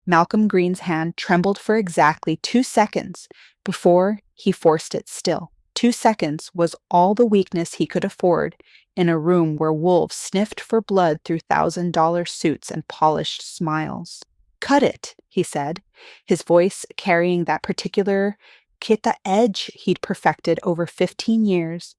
Malcolm Green's hand trembled for exactly 2 seconds before he forced it still. 2 seconds was all the weakness he could afford in a room where wolves sniffed for blood through $1,000 suits and polished smiles. "Cut it," he said, his voice carrying that particular kita edge he'd perfected over 15 years,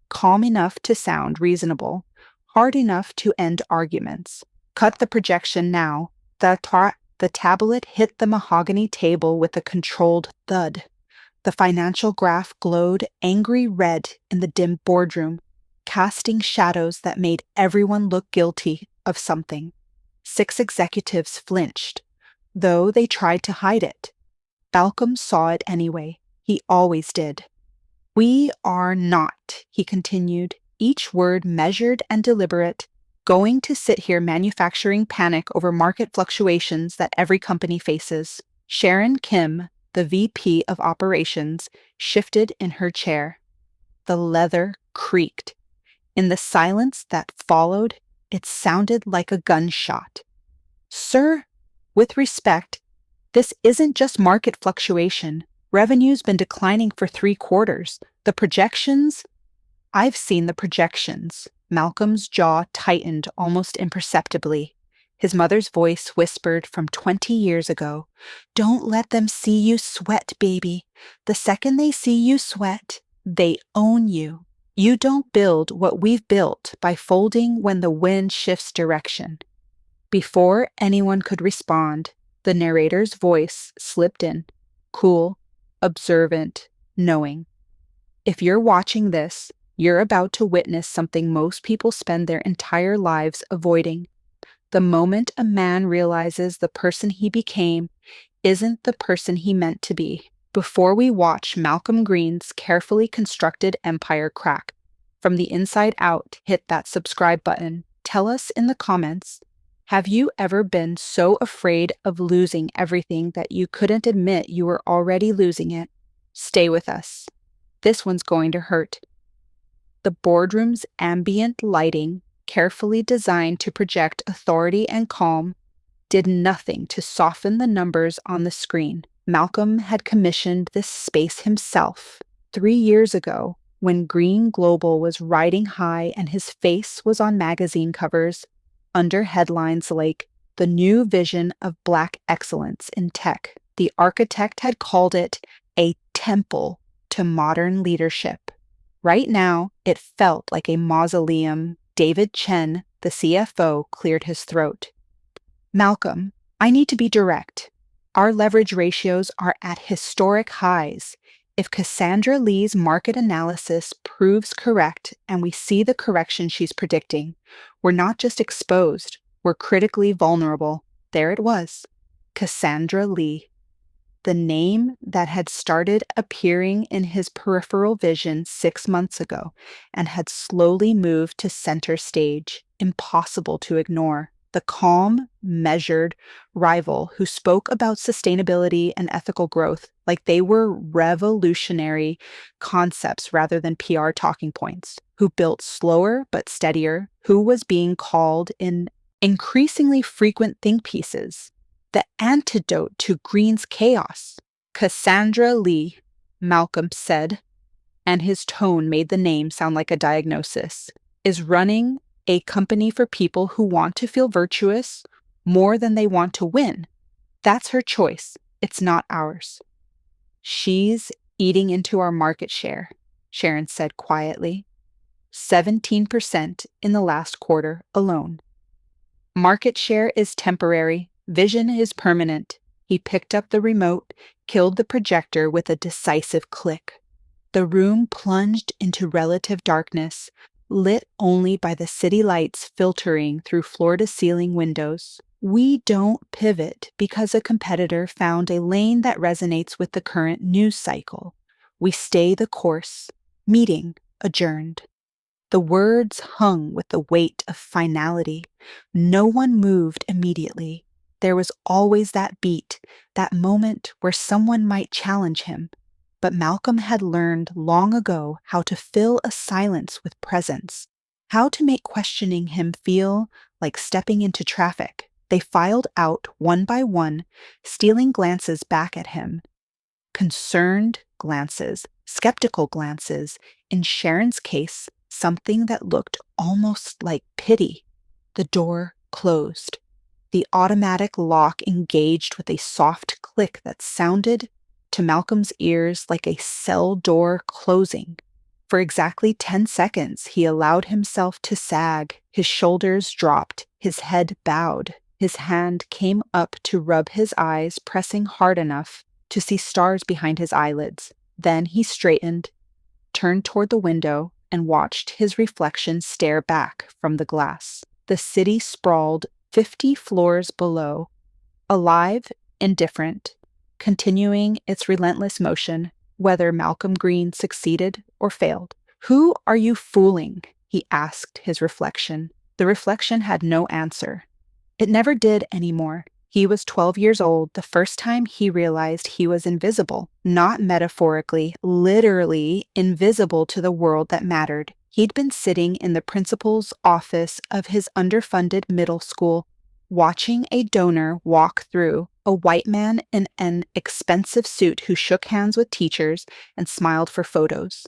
calm enough to sound reasonable, hard enough to end arguments. "Cut the projection now." The tablet hit the mahogany table with a controlled thud. The financial graph glowed angry red in the dim boardroom, casting shadows that made everyone look guilty of something. 6 executives flinched, though they tried to hide it. Malcolm saw it anyway. He always did. "We are not," he continued, each word measured and deliberate, "going to sit here manufacturing panic over market fluctuations that every company faces." Sharon Kim, the VP of Operations, shifted in her chair. The leather creaked. In the silence that followed, it sounded like a gunshot. "Sir, with respect, this isn't just market fluctuation. Revenue's been declining for 3 quarters. The projections—" "I've seen the projections." Malcolm's jaw tightened almost imperceptibly. His mother's voice whispered from 20 years ago, "Don't let them see you sweat, baby. The second they see you sweat, they own you. You don't build what we've built by folding when the wind shifts direction." Before anyone could respond, the narrator's voice slipped in, cool, observant, knowing. "If you're watching this, you're about to witness something most people spend their entire lives avoiding. The moment a man realizes the person he became isn't the person he meant to be." Before we watch Malcolm Green's carefully constructed empire crack from the inside out, hit that subscribe button. Tell us in the comments, have you ever been so afraid of losing everything that you couldn't admit you were already losing it? Stay with us. This one's going to hurt. The boardroom's ambient lighting, carefully designed to project authority and calm, did nothing to soften the numbers on the screen. Malcolm had commissioned this space himself 3 years ago when Green Global was riding high and his face was on magazine covers under headlines like "The New Vision of Black Excellence in Tech." The architect had called it a temple to modern leadership. Right now, it felt like a mausoleum. David Chen, the CFO, cleared his throat. "Malcolm, I need to be direct. Our leverage ratios are at historic highs. If Cassandra Lee's market analysis proves correct and we see the correction she's predicting, we're not just exposed, we're critically vulnerable." There it was, Cassandra Lee. The name that had started appearing in his peripheral vision 6 months ago and had slowly moved to center stage, impossible to ignore. The calm, measured rival who spoke about sustainability and ethical growth like they were revolutionary concepts rather than PR talking points, who built slower but steadier, who was being called in increasingly frequent think pieces the antidote to Green's chaos. "Cassandra Lee," Malcolm said, and his tone made the name sound like a diagnosis, "is running a company for people who want to feel virtuous more than they want to win. That's her choice. It's not ours." "She's eating into our market share," Sharon said quietly. 17% in the last quarter alone. "Market share is temporary. Vision is permanent." He picked up the remote, killed the projector with a decisive click. The room plunged into relative darkness, lit only by the city lights filtering through floor-to-ceiling windows. "We don't pivot because a competitor found a lane that resonates with the current news cycle. We stay the course. Meeting adjourned." The words hung with the weight of finality. No one moved immediately. There was always that beat, that moment where someone might challenge him. But Malcolm had learned long ago how to fill a silence with presence, how to make questioning him feel like stepping into traffic, They filed out one by one, stealing glances back at him. Concerned glances, skeptical glances, in Sharon's case, something that looked almost like pity. The door closed. The automatic lock engaged with a soft click that sounded to Malcolm's ears like a cell door closing. For exactly 10 seconds, he allowed himself to sag. His shoulders dropped, his head bowed. His hand came up to rub his eyes, pressing hard enough to see stars behind his eyelids. Then he straightened, turned toward the window, and watched his reflection stare back from the glass. The city sprawled 50 floors below, alive, indifferent, continuing its relentless motion, whether Malcolm Green succeeded or failed. "Who are you fooling?" he asked his reflection. The reflection had no answer. It never did anymore. He was 12 years old the first time he realized he was invisible, not metaphorically, literally invisible to the world that mattered. He'd been sitting in the principal's office of his underfunded middle school, watching a donor walk through, a white man in an expensive suit who shook hands with teachers and smiled for photos.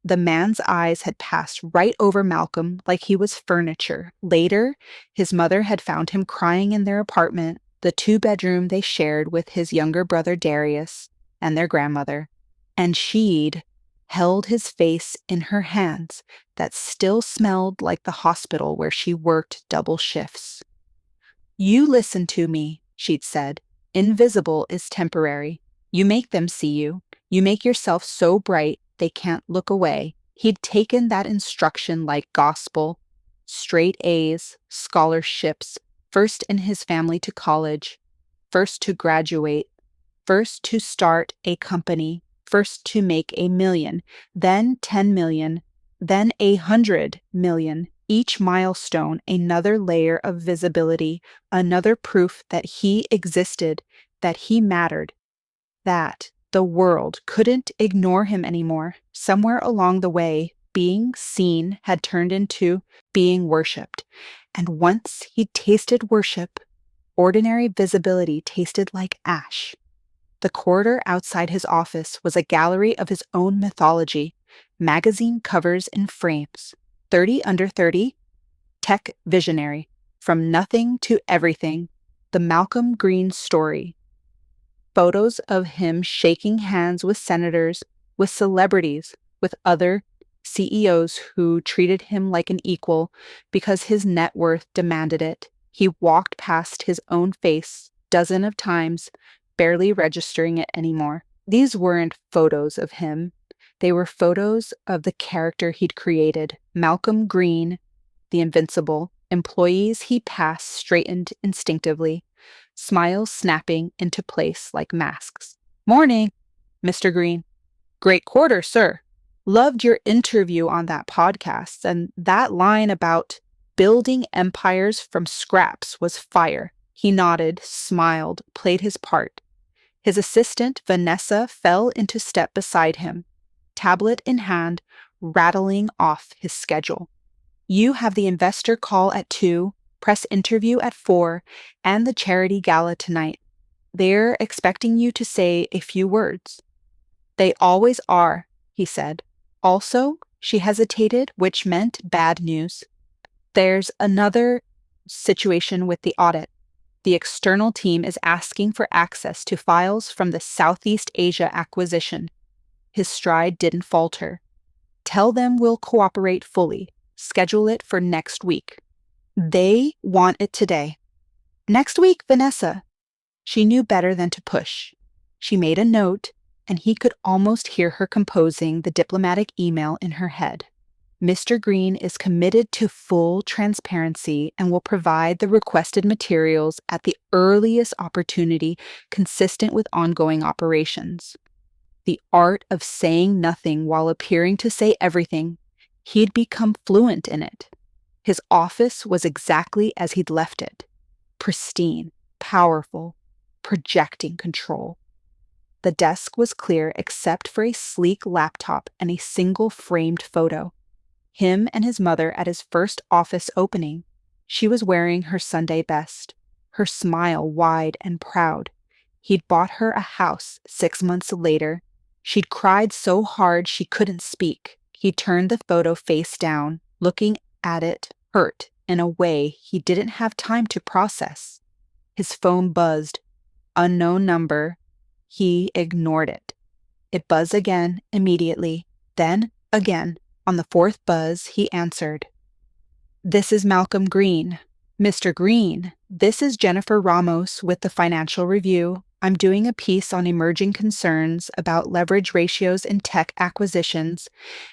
The man's eyes had passed right over Malcolm like he was furniture. Later, his mother had found him crying in their apartment, the two-bedroom they shared with his younger brother Darius and their grandmother, and she'd held his face in her hands that still smelled like the hospital where she worked double shifts. "You listen to me," she'd said. "Invisible is temporary. You make them see you. You make yourself so bright they can't look away." He'd taken that instruction like gospel. Straight A's, scholarships, first in his family to college, first to graduate, first to start a company, first to make $1 million, then 10 million, then 100 million. Each milestone, another layer of visibility, another proof that he existed, that he mattered, that the world couldn't ignore him anymore. Somewhere along the way, being seen had turned into being worshipped. And once he tasted worship, ordinary visibility tasted like ash. The corridor outside his office was a gallery of his own mythology, magazine covers in frames. 30 under 30, tech visionary, from nothing to everything, the Malcolm Green story. Photos of him shaking hands with senators, with celebrities, with other CEOs who treated him like an equal because his net worth demanded it. He walked past his own face dozens of times, barely registering it anymore. These weren't photos of him. They were photos of the character he'd created. Malcolm Green, the invincible. Employees he passed straightened instinctively, smiles snapping into place like masks. "Morning, Mr. Green." "Great quarter, sir. Loved your interview on that podcast, and that line about building empires from scraps was fire." He nodded, smiled, played his part. His assistant, Vanessa, fell into step beside him, tablet in hand, rattling off his schedule. "You have the investor call at 2, press interview at 4, and the charity gala tonight. They're expecting you to say a few words." "They always are," he said. "Also," she hesitated, which meant bad news. "There's another situation with the audit. The external team is asking for access to files from the Southeast Asia acquisition." His stride didn't falter. "Tell them we'll cooperate fully. Schedule it for next week. They want it today." "Next week, Vanessa." She knew better than to push. She made a note, and he could almost hear her composing the diplomatic email in her head. "Mr. Green is committed to full transparency and will provide the requested materials at the earliest opportunity consistent with ongoing operations." The art of saying nothing while appearing to say everything. He'd become fluent in it. His office was exactly as he'd left it. Pristine, powerful, projecting control. The desk was clear except for a sleek laptop and a single framed photo. Him and his mother at his first office opening. She was wearing her Sunday best. her smile wide and proud. He'd bought her a house 6 months later. She'd cried so hard she couldn't speak. He turned the photo face down, looking at it, hurt in a way he didn't have time to process. His phone buzzed. Unknown number. He ignored it. It buzzed again immediately, then again. On the fourth buzz, he answered. "This is Malcolm Green." "Mr. Green, this is Jennifer Ramos with the Financial Review. I'm doing a piece on emerging concerns about leverage ratios in tech acquisitions,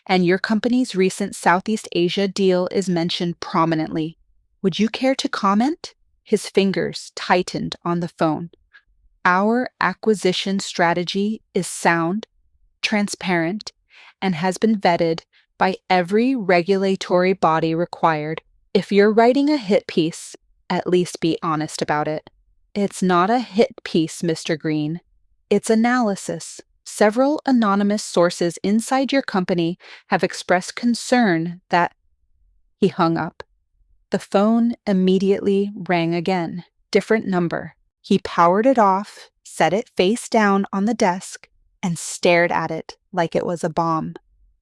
and your company's recent Southeast Asia deal is mentioned prominently. Would you care to comment?" His fingers tightened on the phone. "Our acquisition strategy is sound, transparent, and has been vetted by every regulatory body required. If you're writing a hit piece, at least be honest about it." "It's not a hit piece, Mr. Green. It's analysis. Several anonymous sources inside your company have expressed concern that—" He hung up. The phone immediately rang again. Different number. He powered it off, set it face down on the desk, and stared at it like it was a bomb.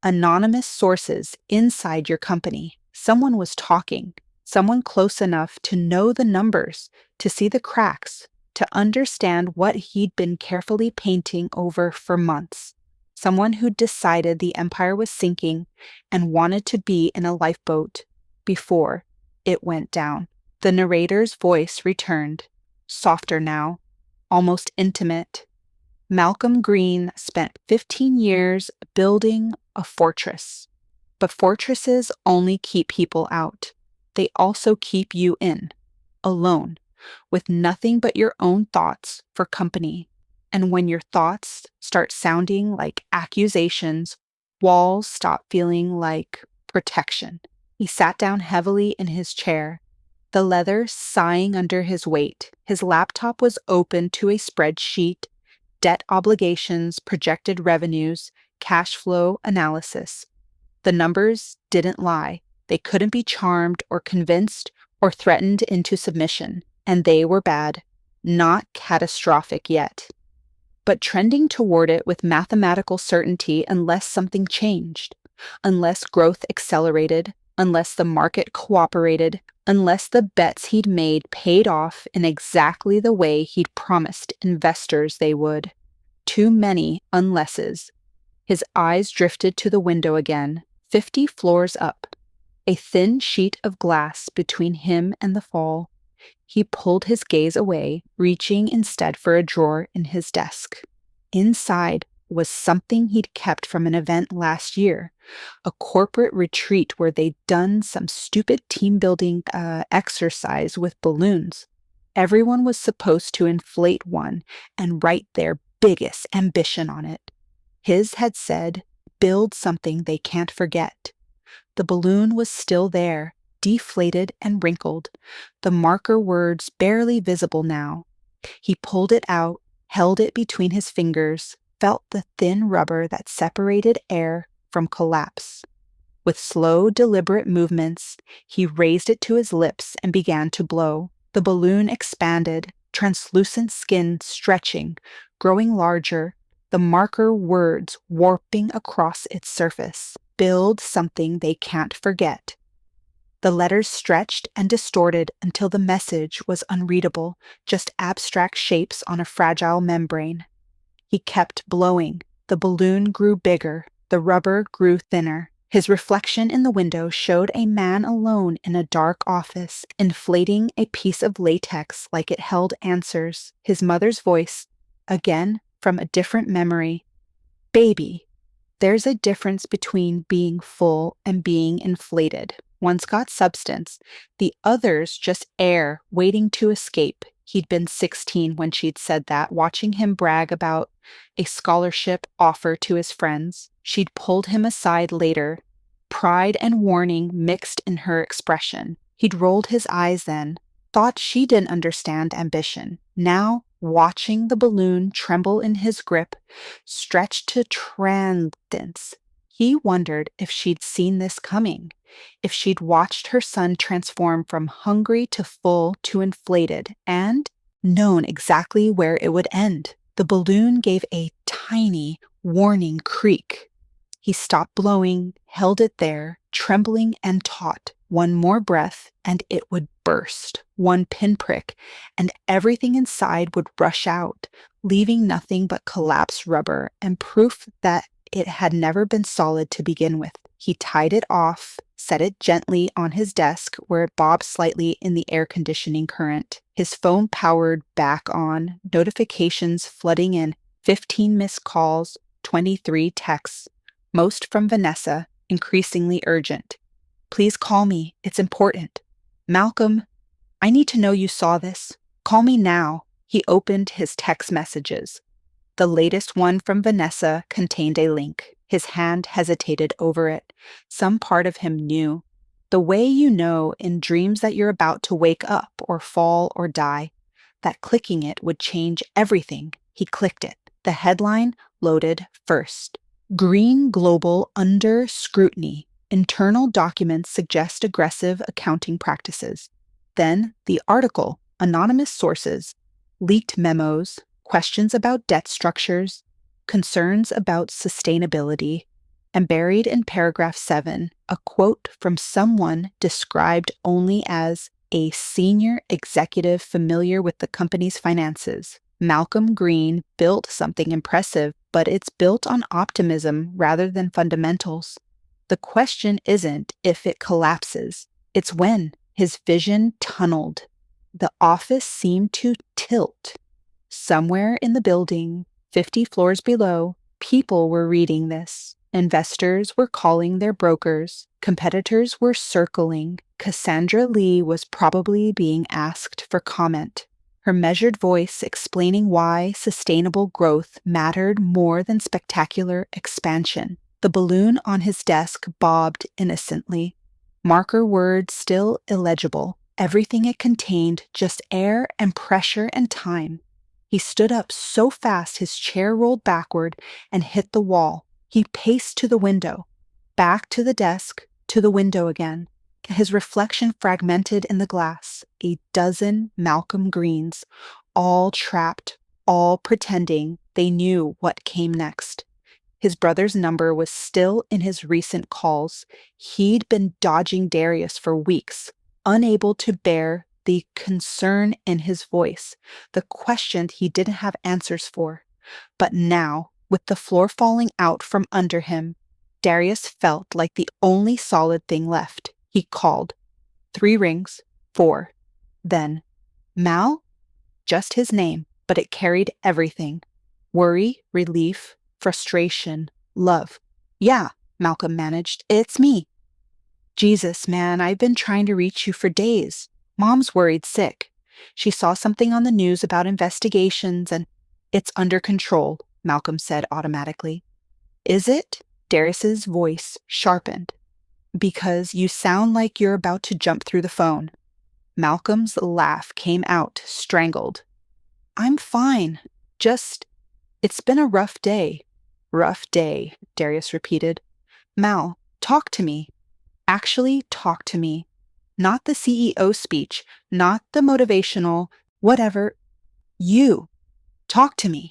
Anonymous sources inside your company. Someone was talking. Someone close enough to know the numbers, to see the cracks, to understand what he'd been carefully painting over for months. Someone who'd decided the empire was sinking and wanted to be in a lifeboat before it went down. The narrator's voice returned, softer now, almost intimate. Malcolm Green spent 15 years building a fortress. But fortresses only keep people out. They also keep you in, alone, with nothing but your own thoughts for company. And when your thoughts start sounding like accusations, walls stop feeling like protection. He sat down heavily in his chair, the leather sighing under his weight. His laptop was open to a spreadsheet, debt obligations, projected revenues, cash flow analysis. The numbers didn't lie. They couldn't be charmed or convinced or threatened into submission. And they were bad, not catastrophic yet, but trending toward it with mathematical certainty unless something changed, unless growth accelerated, unless the market cooperated, unless the bets he'd made paid off in exactly the way he'd promised investors they would. Too many unlesses. His eyes drifted to the window again, 50 floors up, a thin sheet of glass between him and the fall. He pulled his gaze away, reaching instead for a drawer in his desk. Inside was something he'd kept from an event last year, a corporate retreat where they'd done some stupid team-building exercise with balloons. Everyone was supposed to inflate one and write their biggest ambition on it. His had said, "Build something they can't forget." The balloon was still there, deflated and wrinkled, the marker words barely visible now. He pulled it out, held it between his fingers, felt the thin rubber that separated air from collapse. With slow, deliberate movements, he raised it to his lips and began to blow. The balloon expanded, translucent skin stretching, growing larger, the marker words warping across its surface. Build something they can't forget. The letters stretched and distorted until the message was unreadable, just abstract shapes on a fragile membrane. He kept blowing. The balloon grew bigger. The rubber grew thinner. His reflection in the window showed a man alone in a dark office, inflating a piece of latex like it held answers. His mother's voice, again from a different memory. "Baby, there's a difference between being full and being inflated. One's got substance. The other's just air waiting to escape." He'd been 16 when she'd said that, watching him brag about a scholarship offer to his friends. She'd pulled him aside later, pride and warning mixed in her expression. He'd rolled his eyes then, thought she didn't understand ambition. Now, watching the balloon tremble in his grip, stretched to transience, He wondered if she'd seen this coming, if she'd watched her son transform from hungry to full to inflated, and known exactly where it would end. The balloon gave a tiny, warning creak. He stopped blowing, held it there, trembling and taut. One more breath, and it would burst. One pinprick, and everything inside would rush out, leaving nothing but collapsed rubber and proof that it had never been solid to begin with. He tied it off, set it gently on his desk where it bobbed slightly in the air conditioning current. His phone powered back on, notifications flooding in, 15 missed calls, 23 texts, most from Vanessa, increasingly urgent. Please call me. It's important. Malcolm, I need to know you saw this. Call me now. He opened his text messages. The latest one from Vanessa contained a link. His hand hesitated over it. Some part of him knew. The way you know in dreams that you're about to wake up or fall or die, that clicking it would change everything. He clicked it. The headline loaded first. Green Global under scrutiny. Internal documents suggest aggressive accounting practices. Then the article, anonymous sources, leaked memos, questions about debt structures, concerns about sustainability, and buried in paragraph 7, a quote from someone described only as a senior executive familiar with the company's finances. Malcolm Green built something impressive, but it's built on optimism rather than fundamentals. The question isn't if it collapses, it's when. His vision tunneled. The office seemed to tilt. Somewhere in the building, 50 floors below, people were reading this. Investors were calling their brokers. Competitors were circling. Cassandra Lee was probably being asked for comment. Her measured voice explaining why sustainable growth mattered more than spectacular expansion. The balloon on his desk bobbed innocently. Marker words still illegible. Everything it contained just air and pressure and time. He stood up so fast his chair rolled backward and hit the wall. He paced to the window, back to the desk, to the window again. His reflection fragmented in the glass. A dozen Malcolm Greens, all trapped, all pretending they knew what came next. His brother's number was still in his recent calls. He'd been dodging Darius for weeks, unable to bear the concern in his voice, the question he didn't have answers for. But now, with the floor falling out from under him, Darius felt like the only solid thing left. He called. 3 rings, 4. Then, Mal? Just his name, but it carried everything. Worry, relief, frustration, love. Yeah, Malcolm managed. It's me. Jesus, man, I've been trying to reach you for days. Mom's worried sick. She saw something on the news about investigations and it's under control, Malcolm said automatically. Is it? Darius's voice sharpened. Because you sound like you're about to jump through the phone. Malcolm's laugh came out, strangled. I'm fine. It's been a rough day. Rough day, Darius repeated. Mal, talk to me. Actually, talk to me. Not the CEO speech, not the motivational, whatever. You. Talk to me.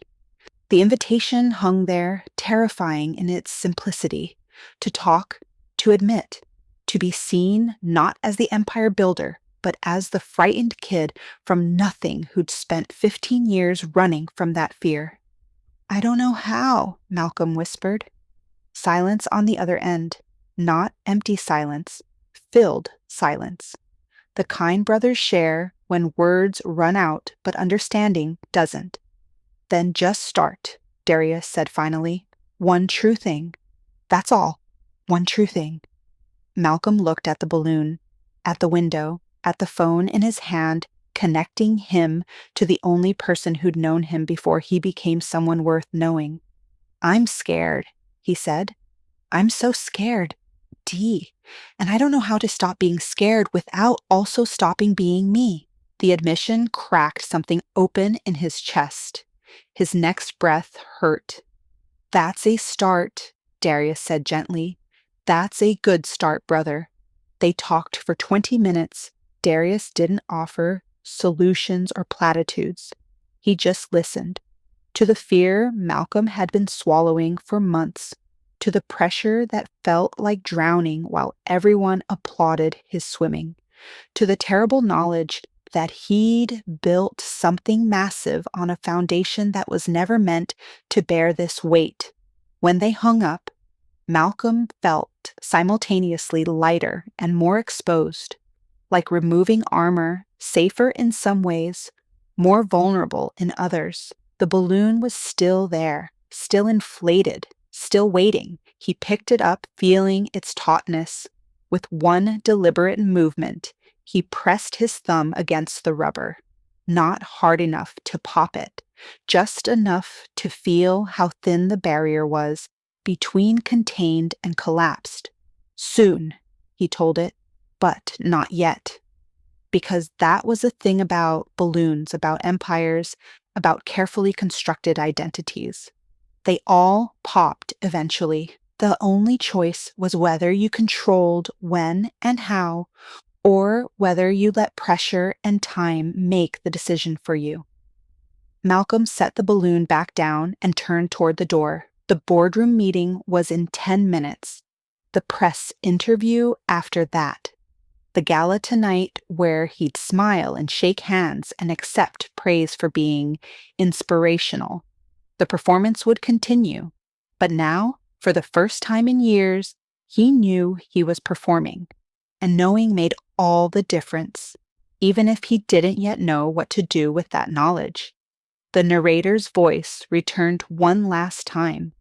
The invitation hung there, terrifying in its simplicity. To talk, to admit, to be seen not as the empire builder, but as the frightened kid from nothing who'd spent 15 years running from that fear. I don't know how, Malcolm whispered. Silence on the other end, not empty silence, filled silence. The kind brothers share when words run out, but understanding doesn't. Then just start, Darius said finally. One true thing. That's all. One true thing. Malcolm looked at the balloon, at the window, at the phone in his hand, connecting him to the only person who'd known him before he became someone worth knowing. I'm scared, he said. I'm so scared. And I don't know how to stop being scared without also stopping being me. The admission cracked something open in his chest. His next breath hurt. That's a start. Darius said gently. That's a good start, brother. They talked for 20 minutes. Darius didn't offer solutions or platitudes. He just listened. To the fear Malcolm had been swallowing for months, to the pressure that felt like drowning while everyone applauded his swimming, to the terrible knowledge that he'd built something massive on a foundation that was never meant to bear this weight. When they hung up, Malcolm felt simultaneously lighter and more exposed, like removing armor, safer in some ways, more vulnerable in others. The balloon was still there, still inflated, still waiting. He picked it up, feeling its tautness. With one deliberate movement, he pressed his thumb against the rubber, not hard enough to pop it, just enough to feel how thin the barrier was between contained and collapsed. Soon, he told it, but not yet. Because that was the thing about balloons, about empires, about carefully constructed identities. They all popped eventually. The only choice was whether you controlled when and how, or whether you let pressure and time make the decision for you. Malcolm set the balloon back down and turned toward the door. The boardroom meeting was in 10 minutes. The press interview after that. The gala tonight where he'd smile and shake hands and accept praise for being inspirational. The performance would continue. But now, for the first time in years, he knew he was performing. And knowing made all the difference, even if he didn't yet know what to do with that knowledge. The narrator's voice returned one last time,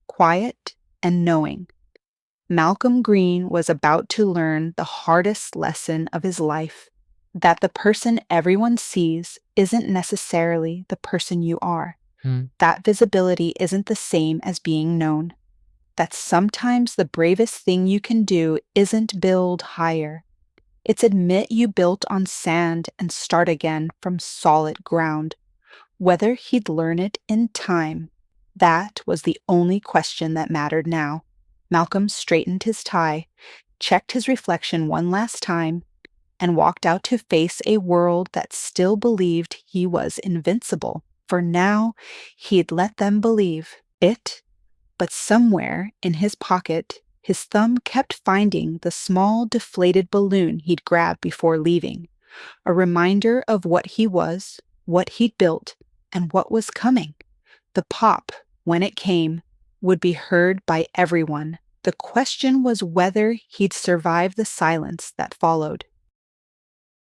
quiet and knowing. Malcolm Green was about to learn the hardest lesson of his life, that the person everyone sees isn't necessarily the person you are. That visibility isn't the same as being known. That sometimes the bravest thing you can do isn't build higher. It's admit you built on sand and start again from solid ground. Whether he'd learn it in time, that was the only question that mattered now. Malcolm straightened his tie, checked his reflection one last time, and walked out to face a world that still believed he was invincible. For now, he'd let them believe it. But somewhere in his pocket, his thumb kept finding the small deflated balloon he'd grabbed before leaving, a reminder of what he was, what he'd built, and what was coming. The pop, when it came, would be heard by everyone. The question was whether he'd survive the silence that followed.